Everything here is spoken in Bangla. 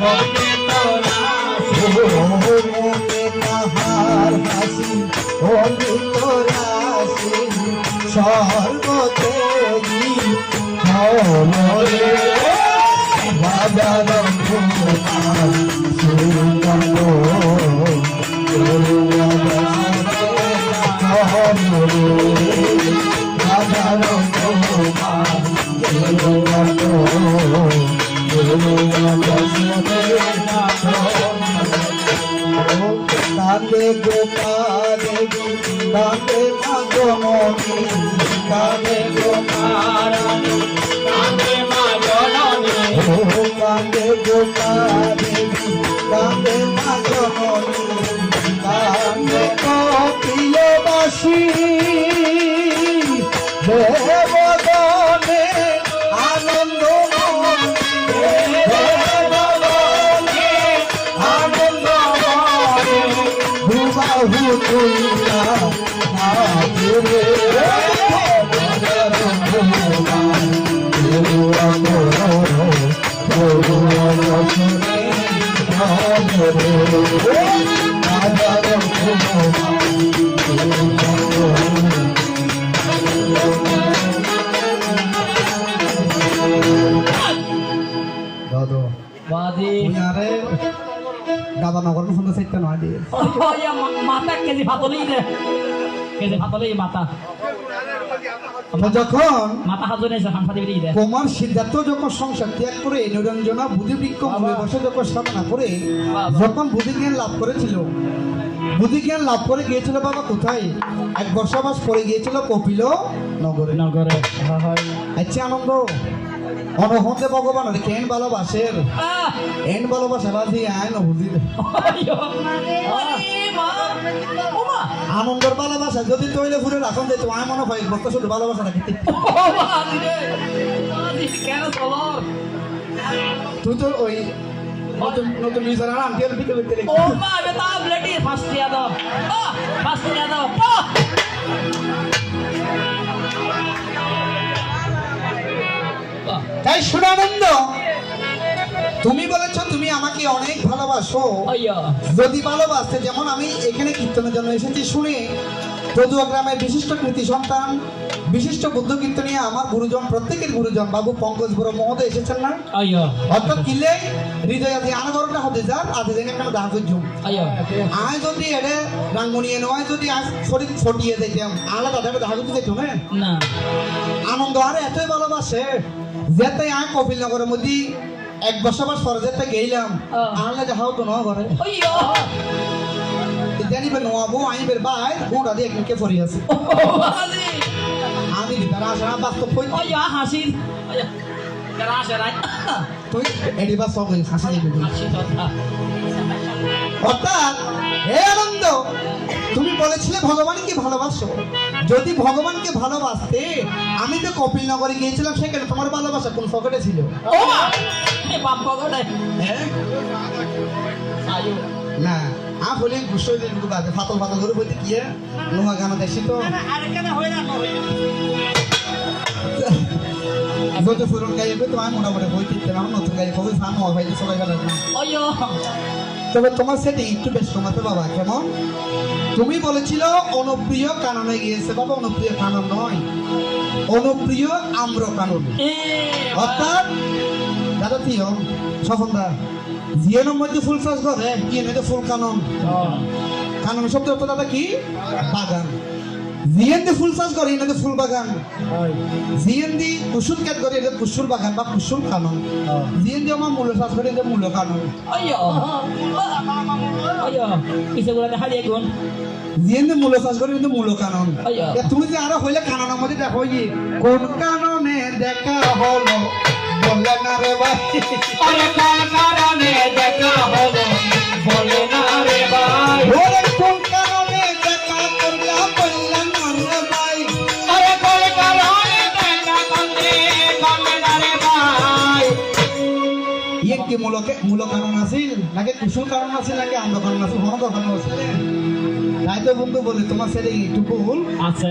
হবে তোরা মুখে তাহার হাসি হবে তোরা সর্বতেই হরে বাজার কুমার সুন্দর কাঁদে গোপালে কাঁদে মাগমণি কাঁদে গোপারানি কাঁদে মা জননী কাঁদে গোপালে কাঁদে মাগমণি কাঁদে কপিলবাসী দেবগণে আনন্দ বাহু তুলা রে দাদু বাদি দাদা নগর পছন্দ চাইতে নয় দিয়ে মাথা কেজি ফাতলেই দে কেজি ফাতলেই মাথা যখন মাথা হাজনে হামফা দিবি দে কুমার সিদ্ধার্থ যখন সংসার ত্যাগ করে নিরঞ্জনা বুদ্ধিবৃক্ষ মূলে বসে যখন সাধনা করে যখন বুদ্ধিজ্ঞান লাভ করেছিল বুদ্ধিজ্ঞান লাভ করে গিয়েছিল বাবা কোথায় এক বর্ষাবাস পরে গিয়েছিল কপিল নগরে নগরে আচ্ছা আনন্দ অনহতে ভগবান কেন ভালোবাসের এন ভালোবাসা বাজি আয় নবুঝি আনন্দের ভালোবাসা যদি তৈলে ঘুরে রাখন যেত আয় মনে হয় বস্তা শুধু ভালোবাসা রাখি তুই তো ওই নতুন নতুন নিজের আন্টির দিকে দেখতে ও মা বেটা ব্লেডি ফাস্ট দিয়া দাও ফাস্ট দিয়া দাও তাই শুনানন্দ তুমি বলেছো তুমি আমাকে অনেক ভালোবাসো যদি ভালোবাসতে যেমন আমি এখানে কীর্তনের জন্য এসেছি শুনে যদুয়া গ্রামের বিশিষ্ট কৃতি সন্তান বিশিষ্ট বুদ্ধ কীর্তনিয়া আমার গুরুজন প্রত্যেকের গুরুজন বাবু পঙ্কজ বড় মহোদয় এসেছেন না অর্থাৎ কিলে হৃদয় আছে আনাগরটা হতে যান আধে দিন একটা দেখা করছো আয় যদি এড়ে রাঙ্গনিয়ে নয় যদি আজ শরীর ছটিয়ে যাইতাম আলাদা দেখা করতে যেত না আনন্দ আর এতই ভালোবাসে যেতে আয় কপিল নগরের মধ্যে এক বছর পরে যেতে গেলাম আনলে যাহাও তো নয় ঘরে জানিবে নোয়াবো আইবের বাই গোটা দিয়ে একদিনকে ফরি আছে আমি তারা আসে না বাস্তব কই হাসি তারা আসে না তুই এডি বা সব হাসি দিবি অর্থাৎ হে আনন্দ তুমি বলেছিলে ভগবানকে ভালোবাসো যদি ভগবানকে ভালোবাসতে আমি তো কপিল নগরে গিয়েছিলাম সেখানে তোমার ভালোবাসা কোন পকেটে ছিল না আ বলে গুছই দিন বাদে ফাতল ফাতল করে বইতে কি নোয়া গানা দেখছি তো যত ফুরন গাইবে তো আমি মোটামুটি বইতে দিলাম নতুন গাই কবে সামনে হয় সবাই গেল তবে তোমার সেটা একটু বেশ কমাতে বাবা কেমন তুমি বলেছিল অনুপ্রিয় কাননে গিয়েছে বাবা অনুপ্রিয় কানন নয় অনুপ্রিয় আম্র কানন অর্থাৎ দাদা থিও সফন্দা জিয়ানোর মধ্যে ফুল চাষ করে কি এনে ফুল কানন কানন শব্দ অর্থ দাদা কি বাগান জিএন দি ফুল চাষ করে এনে ফুল বাগান জিএন দি কুসুল কাট করে এটা কুসুল বাগান বা কুসুল কানন জিএন দি আমার মূল চাষ করে এটা মূল কানন জিএন দি মূল চাষ করে এটা মূল কানন তুমি যে আরো হইলে কাননের মধ্যে দেখো কোন কাননে দেখা হলো বলে না রে ভাই আরে কোন কারণে দেখা হলো বলে না রে ভাই ওরে কোন কারণে দেখা করলা বললা না রে ভাই আরে কোন কারণে দেখা করলে বলে না রে ভাই ইয়ে কি মূল কারণ আছিল নাকি কুশল কারণ আছিল নাকি আন্দ কারণ আছিল কোনো কারণ আছিল তাই তো বন্ধু বলে তোমার ছেলে একটু ভুল আছে।